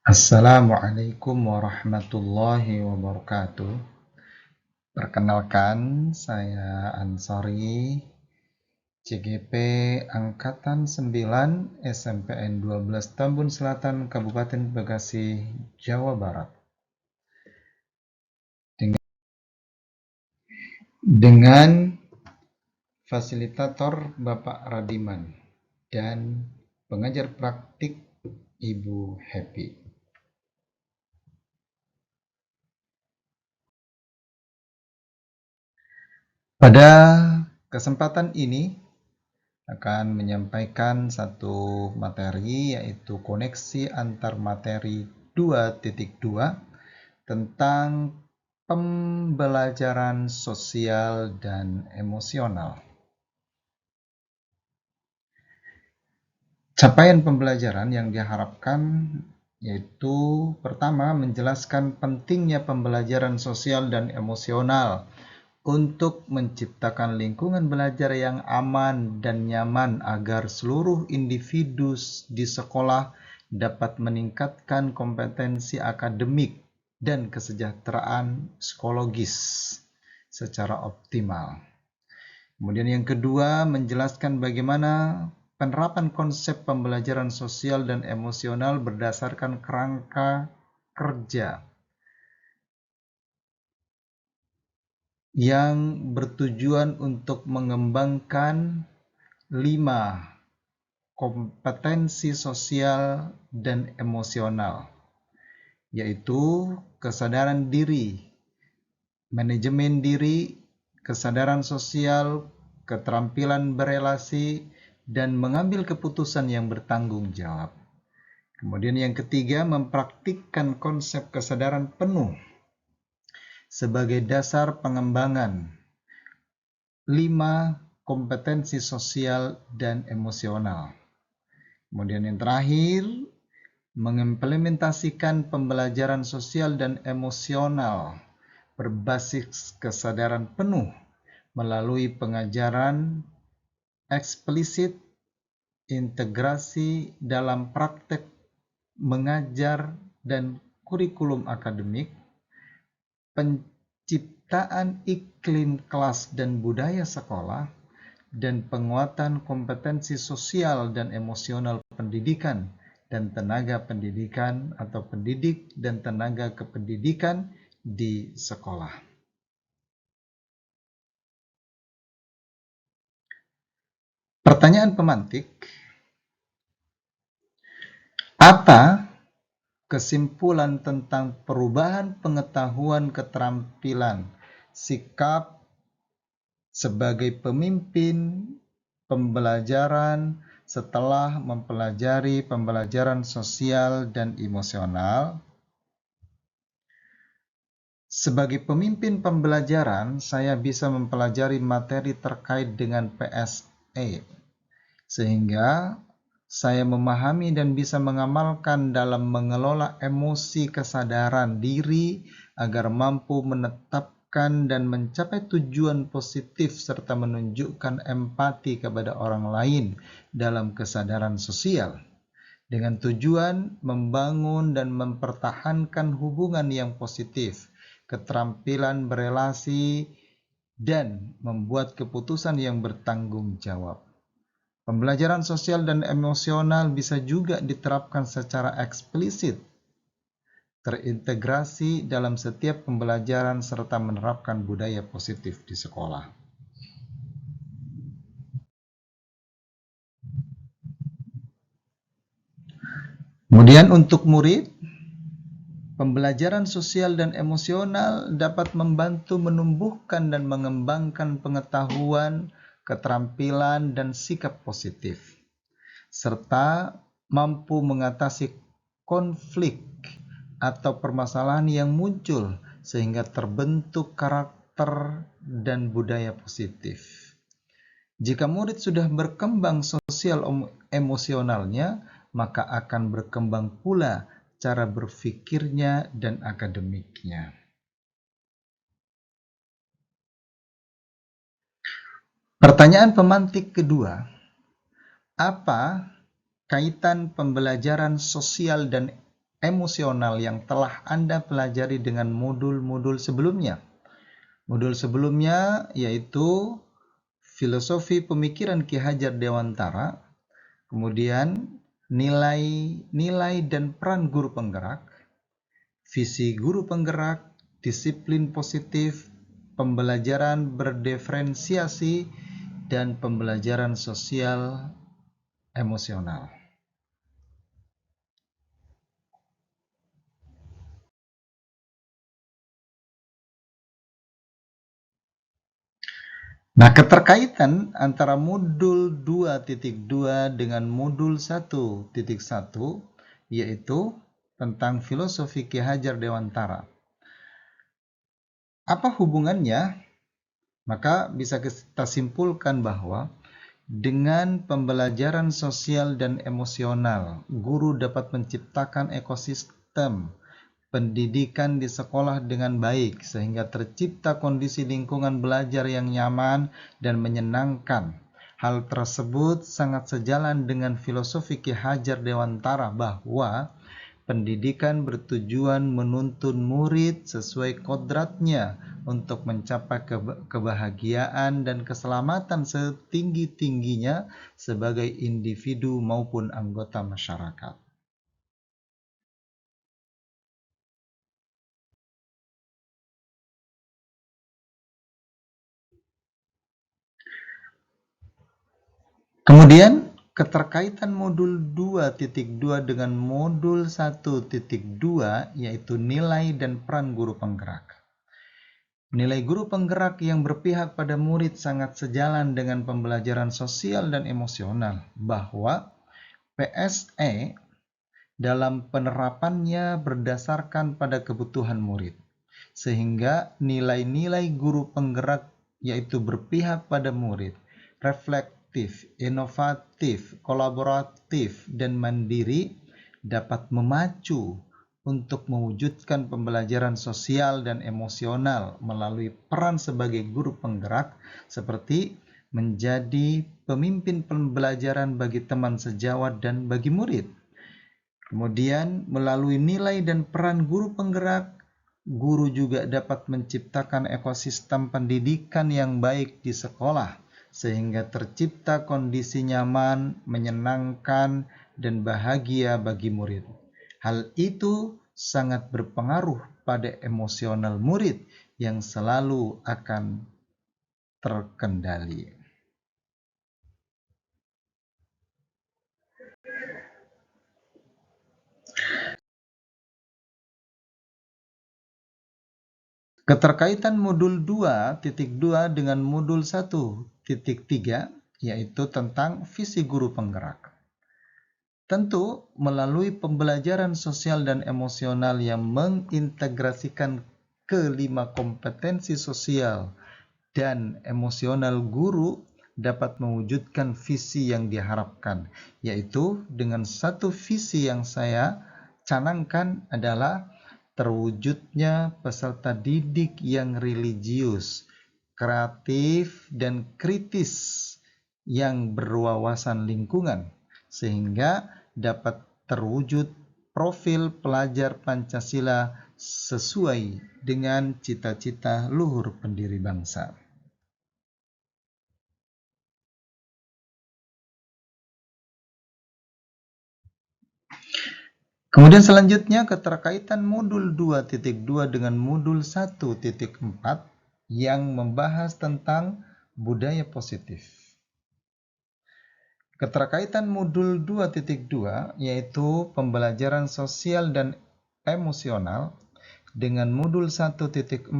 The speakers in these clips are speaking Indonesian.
Assalamualaikum warahmatullahi wabarakatuh. Perkenalkan, saya Ansori, CGP Angkatan 9, SMPN 12 Tambun Selatan, Kabupaten Bekasi, Jawa Barat. Dengan fasilitator Bapak Radiman dan pengajar praktik Ibu Happy. Pada kesempatan ini akan menyampaikan satu materi, yaitu koneksi antar materi 2.2 tentang pembelajaran sosial dan emosional. Capaian pembelajaran yang diharapkan yaitu pertama, menjelaskan pentingnya pembelajaran sosial dan emosional untuk menciptakan lingkungan belajar yang aman dan nyaman agar seluruh individu di sekolah dapat meningkatkan kompetensi akademik dan kesejahteraan psikologis secara optimal. Kemudian yang kedua, menjelaskan bagaimana penerapan konsep pembelajaran sosial dan emosional berdasarkan kerangka kerja yang bertujuan untuk mengembangkan 5 kompetensi sosial dan emosional, yaitu kesadaran diri, manajemen diri, kesadaran sosial, keterampilan berelasi, dan mengambil keputusan yang bertanggung jawab. Kemudian yang ketiga, mempraktikkan konsep kesadaran penuh sebagai dasar pengembangan 5 kompetensi sosial dan emosional. Kemudian yang terakhir, mengimplementasikan pembelajaran sosial dan emosional berbasis kesadaran penuh melalui pengajaran eksplisit, integrasi dalam praktek mengajar dan kurikulum akademik, penciptaan iklim kelas dan budaya sekolah, dan penguatan kompetensi sosial dan emosional pendidikan dan tenaga pendidikan atau pendidik dan tenaga kependidikan di sekolah. Pertanyaan pemantik, apa kesimpulan tentang perubahan pengetahuan keterampilan sikap sebagai pemimpin pembelajaran setelah mempelajari pembelajaran sosial dan emosional? Sebagai pemimpin pembelajaran, saya bisa mempelajari materi terkait dengan PSE, sehingga saya memahami dan bisa mengamalkan dalam mengelola emosi kesadaran diri agar mampu menetapkan dan mencapai tujuan positif serta menunjukkan empati kepada orang lain dalam kesadaran sosial, dengan tujuan membangun dan mempertahankan hubungan yang positif, keterampilan berelasi, dan membuat keputusan yang bertanggung jawab. Pembelajaran sosial dan emosional bisa juga diterapkan secara eksplisit, terintegrasi dalam setiap pembelajaran serta menerapkan budaya positif di sekolah. Kemudian untuk murid, pembelajaran sosial dan emosional dapat membantu menumbuhkan dan mengembangkan pengetahuan, keterampilan, dan sikap positif, serta mampu mengatasi konflik atau permasalahan yang muncul sehingga terbentuk karakter dan budaya positif. Jika murid sudah berkembang sosial emosionalnya, maka akan berkembang pula cara berpikirnya dan akademiknya. Pertanyaan pemantik kedua, apa kaitan pembelajaran sosial dan emosional yang telah Anda pelajari dengan modul-modul sebelumnya. Modul sebelumnya yaitu filosofi pemikiran Ki Hajar Dewantara, kemudian nilai dan peran guru penggerak, visi guru penggerak, disiplin positif, pembelajaran berdiferensiasi, dan pembelajaran sosial emosional. Nah, keterkaitan antara modul 2.2 dengan modul 1.1 yaitu tentang filosofi Ki Hajar Dewantara. Apa hubungannya? Maka bisa kita simpulkan bahwa dengan pembelajaran sosial dan emosional, guru dapat menciptakan ekosistem pendidikan di sekolah dengan baik sehingga tercipta kondisi lingkungan belajar yang nyaman dan menyenangkan. Hal tersebut sangat sejalan dengan filosofi Ki Hajar Dewantara bahwa pendidikan bertujuan menuntun murid sesuai kodratnya untuk mencapai kebahagiaan dan keselamatan setinggi-tingginya sebagai individu maupun anggota masyarakat. Kemudian, keterkaitan modul 2.2 dengan modul 1.2 yaitu nilai dan peran guru penggerak. Nilai guru penggerak yang berpihak pada murid sangat sejalan dengan pembelajaran sosial dan emosional, bahwa PSE dalam penerapannya berdasarkan pada kebutuhan murid, sehingga nilai-nilai guru penggerak yaitu berpihak pada murid, reflektif, inovatif, kolaboratif, dan mandiri dapat memacu untuk mewujudkan pembelajaran sosial dan emosional melalui peran sebagai guru penggerak seperti menjadi pemimpin pembelajaran bagi teman sejawat dan bagi murid. Kemudian melalui nilai dan peran guru penggerak, guru juga dapat menciptakan ekosistem pendidikan yang baik di sekolah sehingga tercipta kondisi nyaman, menyenangkan, dan bahagia bagi murid. Hal itu sangat berpengaruh pada emosional murid yang selalu akan terkendali. Keterkaitan modul 2.2 dengan modul 1.3 yaitu tentang visi guru penggerak. Tentu melalui pembelajaran sosial dan emosional yang mengintegrasikan kelima kompetensi sosial dan emosional, guru dapat mewujudkan visi yang diharapkan, yaitu dengan satu visi yang saya canangkan adalah terwujudnya peserta didik yang religius, kreatif, dan kritis yang berwawasan lingkungan, sehingga dapat terwujud profil pelajar Pancasila sesuai dengan cita-cita luhur pendiri bangsa. Kemudian selanjutnya keterkaitan modul 2.2 dengan modul 1.4 yang membahas tentang budaya positif. Keterkaitan modul 2.2 yaitu pembelajaran sosial dan emosional dengan modul 1.4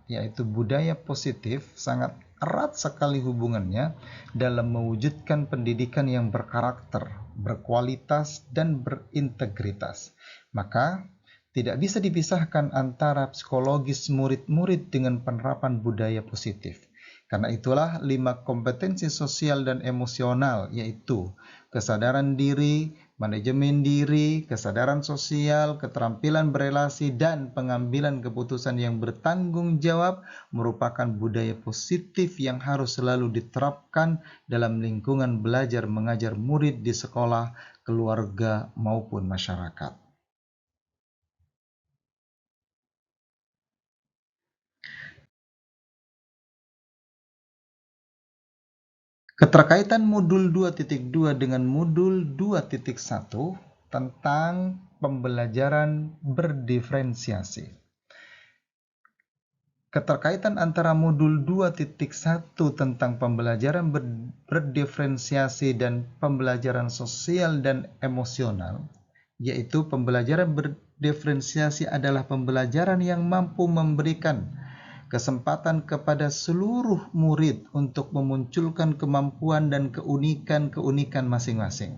yaitu budaya positif sangat erat sekali hubungannya dalam mewujudkan pendidikan yang berkarakter, berkualitas, dan berintegritas. Maka tidak bisa dipisahkan antara psikologis murid-murid dengan penerapan budaya positif. Karena itulah 5 kompetensi sosial dan emosional yaitu kesadaran diri, manajemen diri, kesadaran sosial, keterampilan berelasi, dan pengambilan keputusan yang bertanggung jawab merupakan budaya positif yang harus selalu diterapkan dalam lingkungan belajar mengajar murid di sekolah, keluarga, maupun masyarakat. Keterkaitan modul 2.2 dengan modul 2.1 tentang pembelajaran berdiferensiasi. Keterkaitan antara modul 2.1 tentang pembelajaran berdiferensiasi dan pembelajaran sosial dan emosional, yaitu pembelajaran berdiferensiasi adalah pembelajaran yang mampu memberikan kesempatan kepada seluruh murid untuk memunculkan kemampuan dan keunikan-keunikan masing-masing,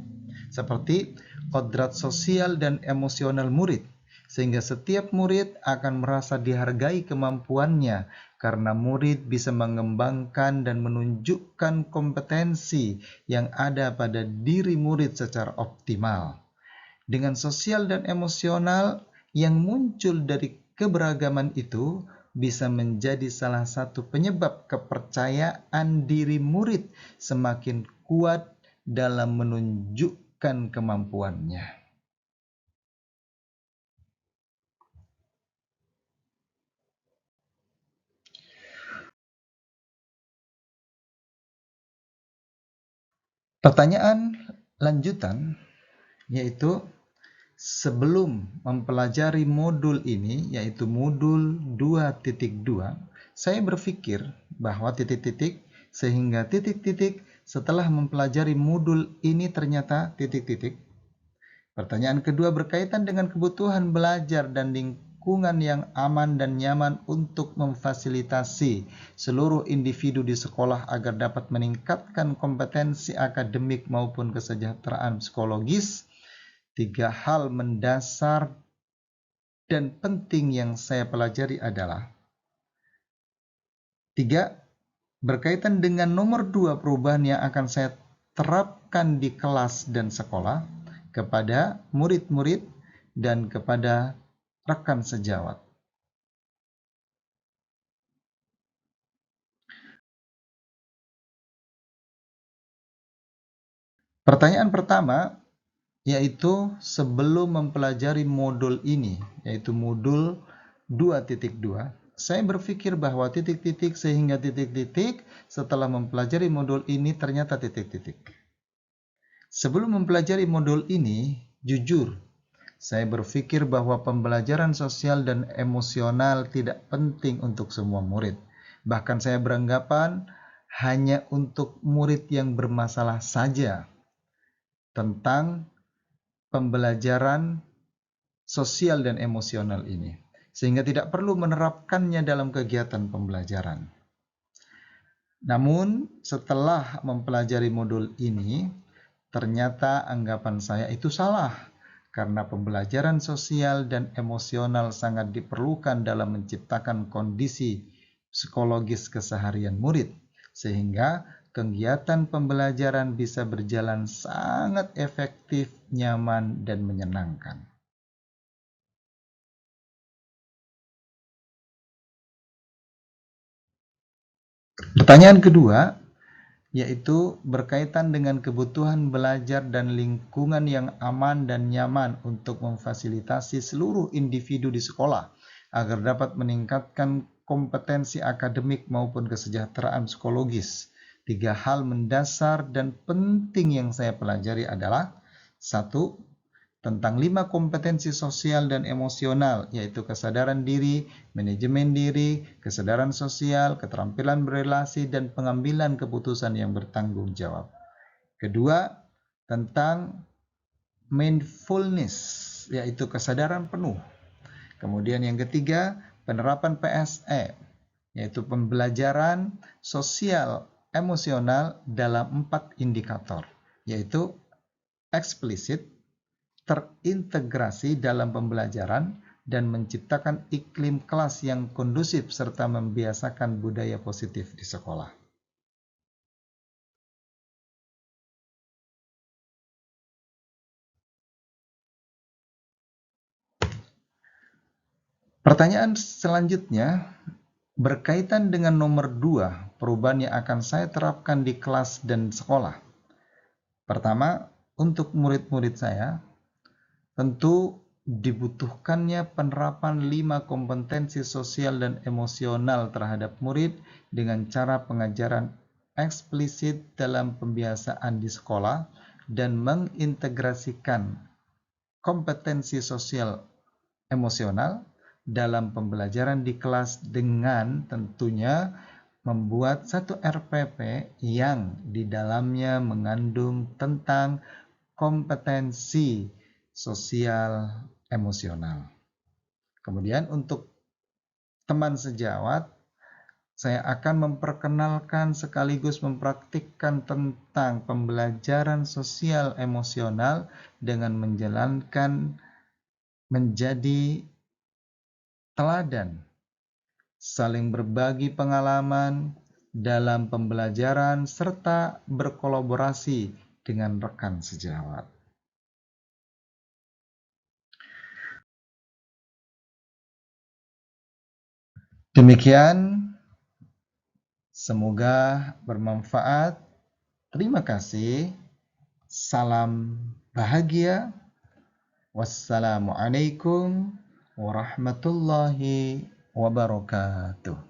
seperti kodrat sosial dan emosional murid, sehingga setiap murid akan merasa dihargai kemampuannya karena murid bisa mengembangkan dan menunjukkan kompetensi yang ada pada diri murid secara optimal. Dengan sosial dan emosional yang muncul dari keberagaman itu bisa menjadi salah satu penyebab kepercayaan diri murid semakin kuat dalam menunjukkan kemampuannya. Pertanyaan lanjutan yaitu, sebelum mempelajari modul ini, yaitu modul 2.2, saya berpikir bahwa titik-titik sehingga titik-titik setelah mempelajari modul ini ternyata titik-titik. Pertanyaan kedua berkaitan dengan kebutuhan belajar dan lingkungan yang aman dan nyaman untuk memfasilitasi seluruh individu di sekolah agar dapat meningkatkan kompetensi akademik maupun kesejahteraan psikologis. 3 hal mendasar dan penting yang saya pelajari adalah 3. Berkaitan dengan nomor 2 perubahan yang akan saya terapkan di kelas dan sekolah kepada murid-murid dan kepada rekan sejawat. Pertanyaan pertama yaitu sebelum mempelajari modul ini, yaitu modul 2.2, saya berpikir bahwa titik-titik sehingga titik-titik setelah mempelajari modul ini ternyata titik-titik. Sebelum mempelajari modul ini, jujur, saya berpikir bahwa pembelajaran sosial dan emosional tidak penting untuk semua murid. Bahkan saya beranggapan hanya untuk murid yang bermasalah saja tentang pembelajaran sosial dan emosional ini, sehingga tidak perlu menerapkannya dalam kegiatan pembelajaran. Namun, setelah mempelajari modul ini, ternyata anggapan saya itu salah, karena pembelajaran sosial dan emosional sangat diperlukan dalam menciptakan kondisi psikologis keseharian murid, sehingga kegiatan pembelajaran bisa berjalan sangat efektif, nyaman, dan menyenangkan. Pertanyaan kedua, yaitu berkaitan dengan kebutuhan belajar dan lingkungan yang aman dan nyaman untuk memfasilitasi seluruh individu di sekolah agar dapat meningkatkan kompetensi akademik maupun kesejahteraan psikologis. 3 hal mendasar dan penting yang saya pelajari adalah 1. Tentang 5 kompetensi sosial dan emosional, yaitu kesadaran diri, manajemen diri, kesadaran sosial, keterampilan berelasi, dan pengambilan keputusan yang bertanggung jawab. Kedua, tentang mindfulness, yaitu kesadaran penuh. Kemudian yang ketiga, penerapan PSE, yaitu pembelajaran sosial emosional dalam 4 indikator, yaitu eksplisit, terintegrasi dalam pembelajaran, dan menciptakan iklim kelas yang kondusif serta membiasakan budaya positif di sekolah. Pertanyaan selanjutnya berkaitan dengan nomor 2, perubahan yang akan saya terapkan di kelas dan sekolah. Pertama, untuk murid-murid saya, tentu dibutuhkannya penerapan 5 kompetensi sosial dan emosional terhadap murid dengan cara pengajaran eksplisit dalam pembiasaan di sekolah dan mengintegrasikan kompetensi sosial emosional dalam pembelajaran di kelas dengan tentunya membuat satu RPP yang di dalamnya mengandung tentang kompetensi sosial emosional. Kemudian untuk teman sejawat, saya akan memperkenalkan sekaligus mempraktikkan tentang pembelajaran sosial emosional dengan menjalankan menjadi teladan, saling berbagi pengalaman dalam pembelajaran serta berkolaborasi dengan rekan sejawat. Demikian, semoga bermanfaat. Terima kasih. Salam bahagia. Wassalamualaikum warahmatullahi wabarakatuh.